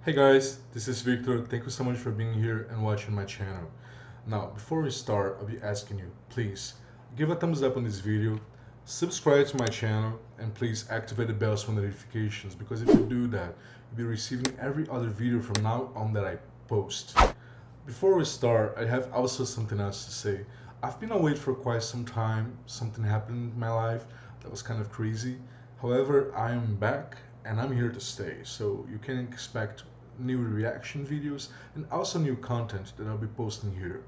Hey guys, this is Victor. Thank you so much for being here and watching my channel. Now, before we start, I'll be asking you, please give a thumbs up on this video, subscribe to my channel, and please activate the bells for notifications because if you do that, you'll be receiving every other video from now on that I post. Before we start, I have also something else to say. I've been away for quite some time. Something happened in my life that was kind of crazy. However, I am back and I'm here to stay. So you can expect new reaction videos and also new content that I'll be posting here.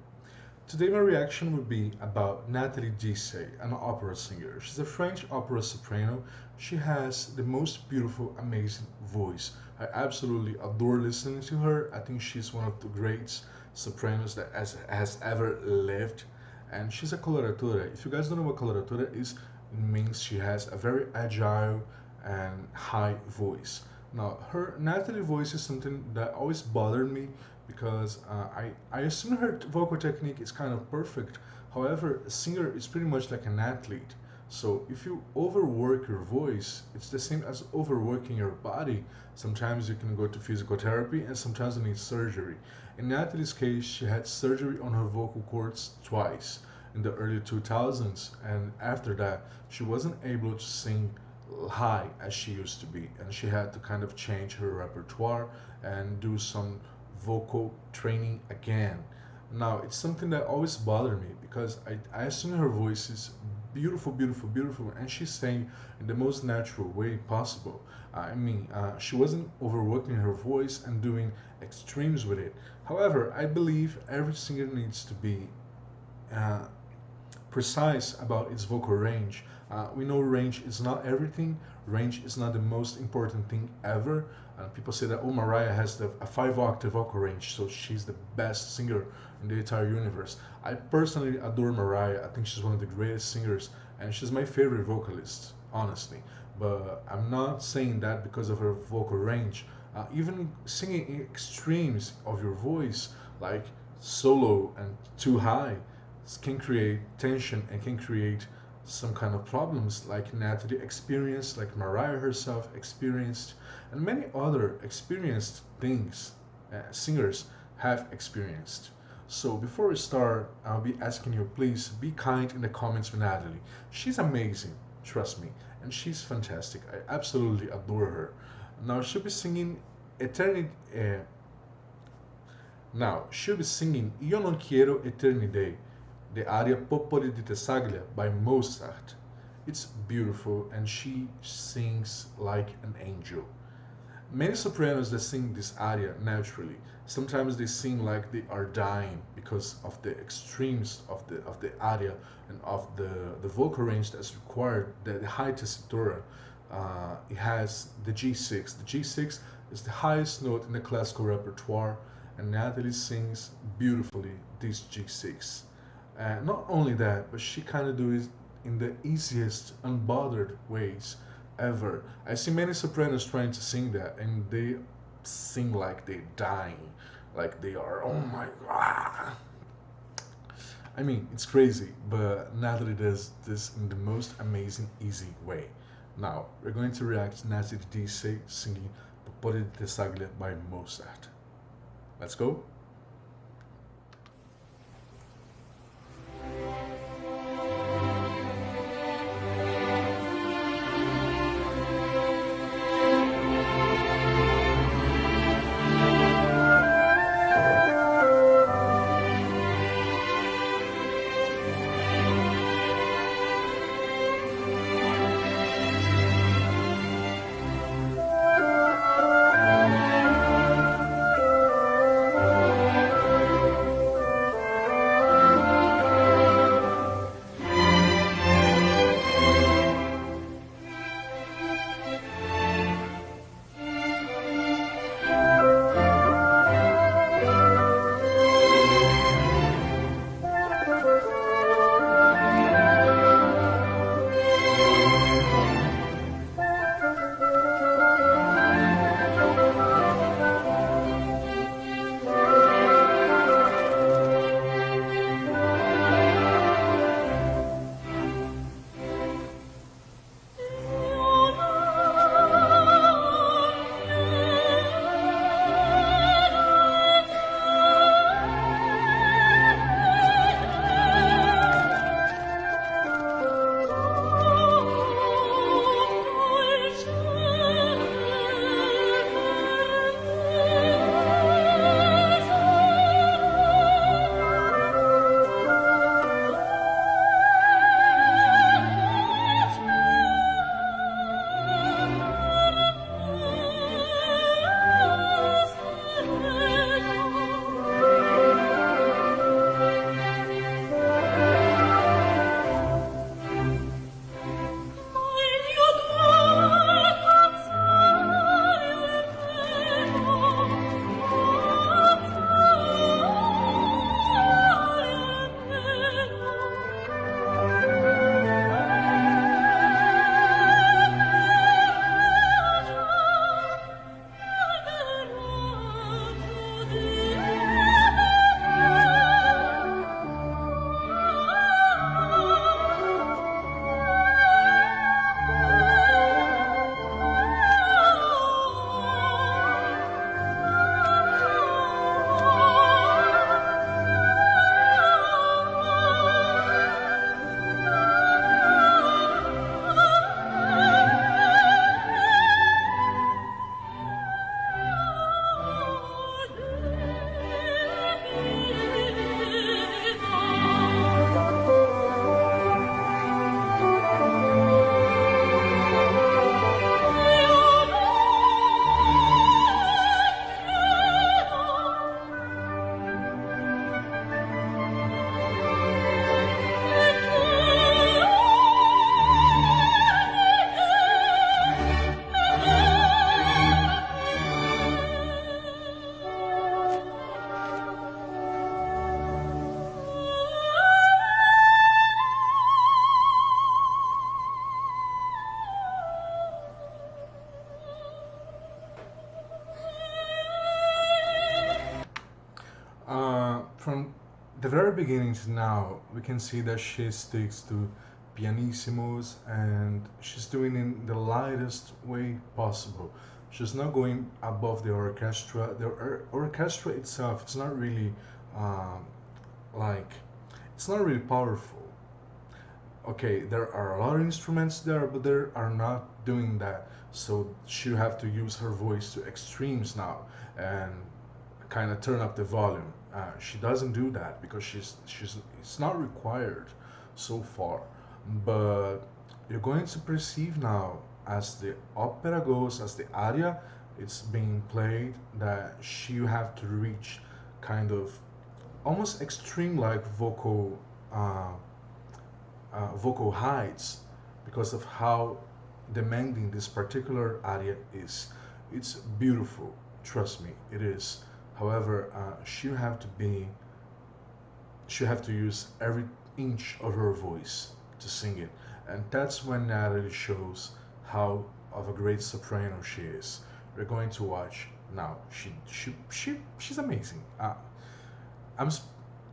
Today my reaction would be about Natalie Dessay, an opera singer. She's a French opera soprano. She has the most beautiful, amazing voice. I absolutely adore listening to her. I think she's one of the great sopranos that has ever lived. And she's a coloratura. If you guys don't know what coloratura is, it means she has a very agile and high voice. Now, her Natalie voice is something that always bothered me because I assume her vocal technique is kind of perfect. However, a singer is pretty much like an athlete. So if you overwork your voice, it's the same as overworking your body. Sometimes you can go to physical therapy and sometimes you need surgery. In Natalie's case, she had surgery on her vocal cords twice in the early 2000s, and after that, she wasn't able to sing high as she used to be, and she had to kind of change her repertoire and do some vocal training again. Now, it's something that always bothered me because I assume her voice is beautiful, beautiful, beautiful, and she's saying in the most natural way possible. She wasn't overworking her voice and doing extremes with it. However, I believe every singer needs to be uh, precise about its vocal range. We know range is not everything. Range is not the most important thing ever. People say that, oh, Mariah has a 5 octave vocal range, so she's the best singer in the entire universe. I personally adore Mariah. I think she's one of the greatest singers, and she's my favorite vocalist, honestly. But I'm not saying that because of her vocal range. Even singing in extremes of your voice, like solo and too high, can create tension and can create some kind of problems like Natalie experienced, like Mariah herself experienced, and many other experienced things singers have experienced. So before we start, I'll be asking you, please be kind in the comments with Natalie. She's amazing, trust me, and she's fantastic. I absolutely adore her. Now she'll be singing Eternity. She'll be singing Io non quiero eternidade, the aria Popoli di Tessaglia by Mozart. It's beautiful and she sings like an angel. Many sopranos that sing this aria naturally, sometimes they sing like they are dying because of the extremes of the aria and of the vocal range that's required, the high tessitura. It has the G6. The G6 is the highest note in the classical repertoire, and Natalie sings beautifully this G6. Not only that, but she kind of do it in the easiest, unbothered ways ever. I see many sopranos trying to sing that, and they sing like they're dying, like they are, oh my god. I mean, it's crazy, but Natalie does this in the most amazing, easy way. Now, we're going to react to Natalie Dessay singing Popoli di Tessaglia by Mozart. Let's go. the very beginning to now, we can see that she sticks to pianissimos and she's doing in the lightest way possible. She's not going above the orchestra. The orchestra itself, it's not really um, like, it's not really powerful. Okay, there are a lot of instruments there, but they are not doing that. So she have to use her voice to extremes now and kind of turn up the volume. She doesn't do that because she's it's not required so far. But you're going to perceive now as the opera goes, as the aria it's being played, that she have to reach kind of almost extreme like vocal heights because of how demanding this particular aria is. It's beautiful, trust me, it is. However, she have to use every inch of her voice to sing it, and that's when Natalie shows how of a great soprano she is. We're going to watch now. She's amazing. I'm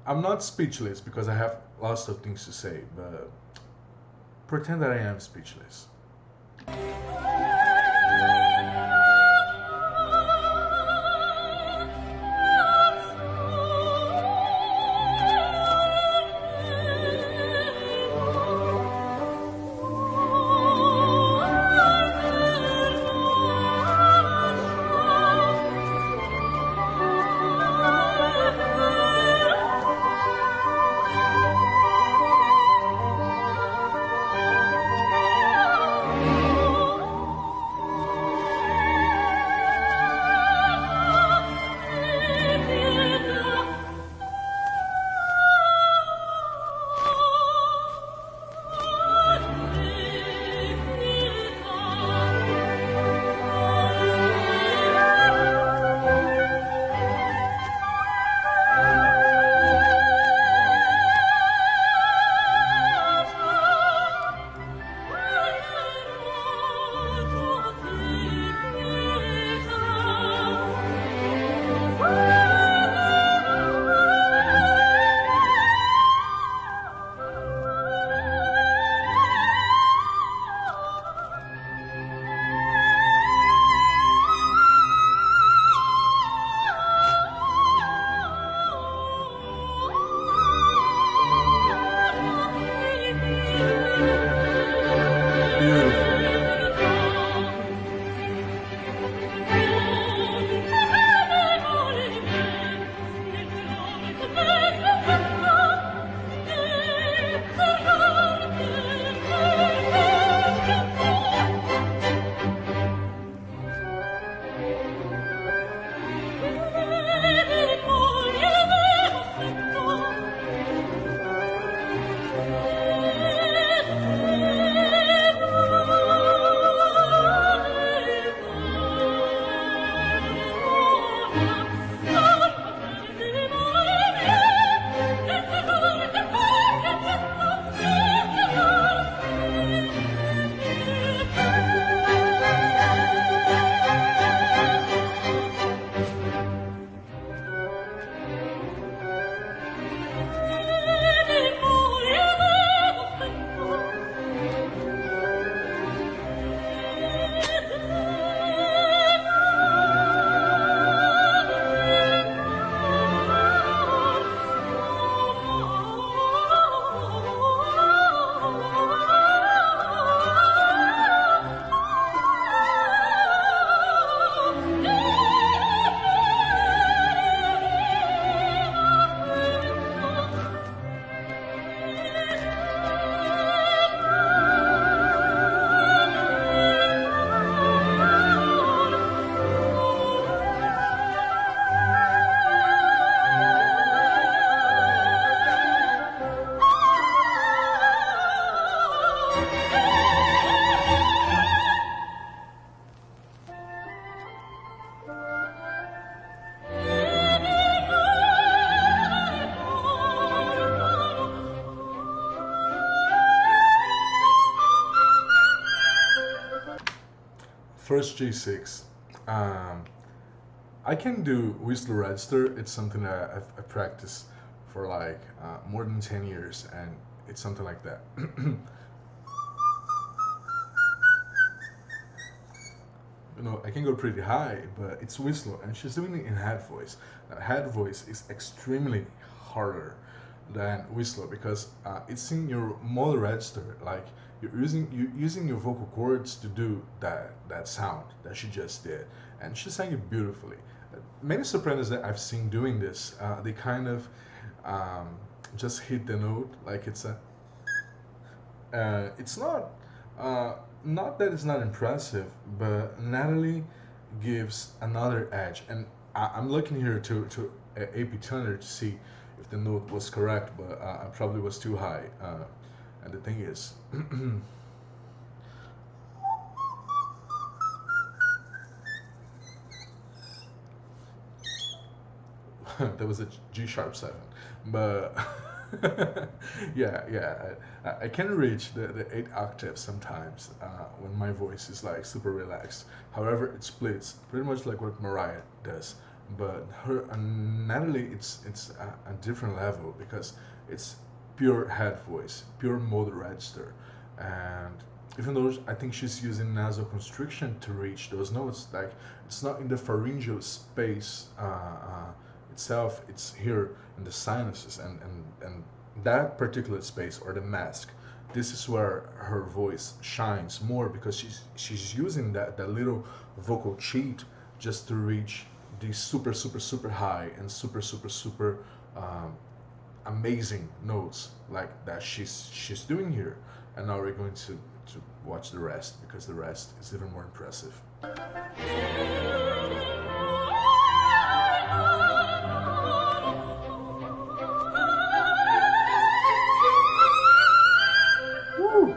I'm not speechless because I have lots of things to say, but pretend that I am speechless. First G6. Um, I can do Whistler Register. It's something I practice for like more than 10 years, and it's something like that. I can go pretty high, but it's whistle, and she's doing it in head voice. Now, head voice is extremely harder than whistle because it's in your mode register. Like you're using your vocal cords to do that sound that she just did, and she sang it beautifully. Many sopranos that I've seen doing this, they kind of um, just hit the note like it's not that it's not impressive, but Natalie gives another edge, and I'm looking here to AP Tuner to see if the note was correct, but I probably was too high. And the thing is, that was a G sharp 7, but yeah, I can reach the 8 octaves sometimes when my voice is like super relaxed. However, it splits pretty much like what Mariah does, but her Natalie, it's a different level because it's pure head voice, pure mode register, and even though I think she's using nasal constriction to reach those notes, like it's not in the pharyngeal space itself, it's here in the sinuses, and that particular space or the mask, this is where her voice shines more because she's using that little vocal cheat just to reach these super high and super um, amazing notes like that she's doing here. And now we're going to watch the rest because the rest is even more impressive. Woo!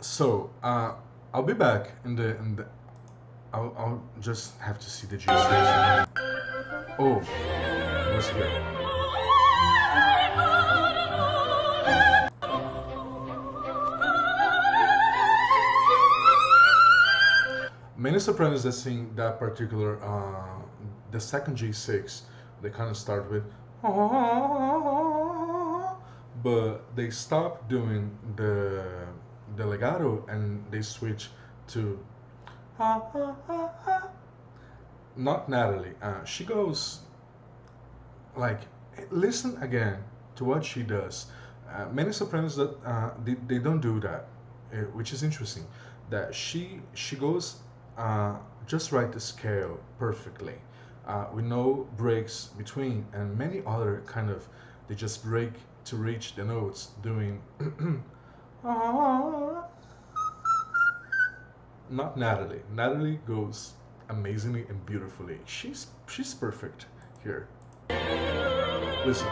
So I'll be back in the. I'll just have to see the G station. Oh, what's here? Many sopranos that sing that particular, the second G6, they kind of start with, but they stop doing the legato and they switch to, not Natalie. She goes like, listen again to what she does. Many sopranos that they don't do that, which is interesting. That she goes just right the scale perfectly, with no breaks between, and many other kind of they just break to reach the notes doing. Not Natalie. Natalie goes amazingly and beautifully. She's perfect here. Listen.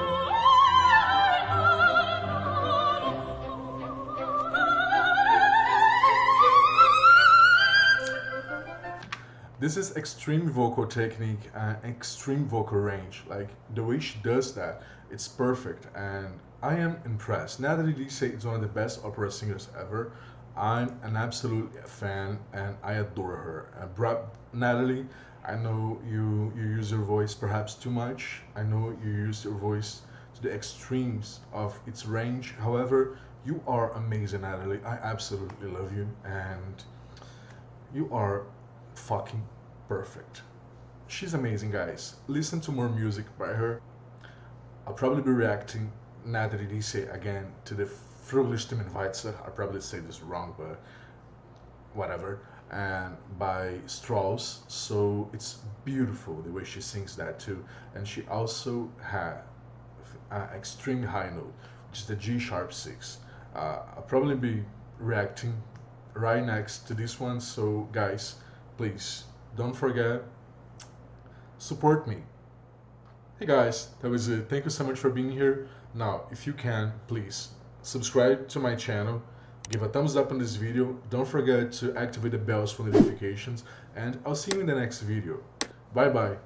This is extreme vocal technique and extreme vocal range. Like the way she does that, it's perfect, and I am impressed. Natalie Dessay is one of the best opera singers ever. I'm an absolute fan, and I adore her. Natalie, I know you use your voice perhaps too much. I know you use your voice to the extremes of its range. However, you are amazing, Natalie. I absolutely love you, and you are fucking perfect. She's amazing, guys. Listen to more music by her. I'll probably be reacting Natalie Dessay again to the Fröhlichstimmen Weitzer. I probably say this wrong, but whatever. And by Strauss. So it's beautiful the way she sings that too. And she also had an extremely high note, which is the G sharp 6. I'll probably be reacting right next to this one. So guys, please don't forget, support me. Hey guys, that was it. Thank you so much for being here. Now, if you can, please subscribe to my channel, give a thumbs up on this video, don't forget to activate the bells for notifications, and I'll see you in the next video. Bye bye.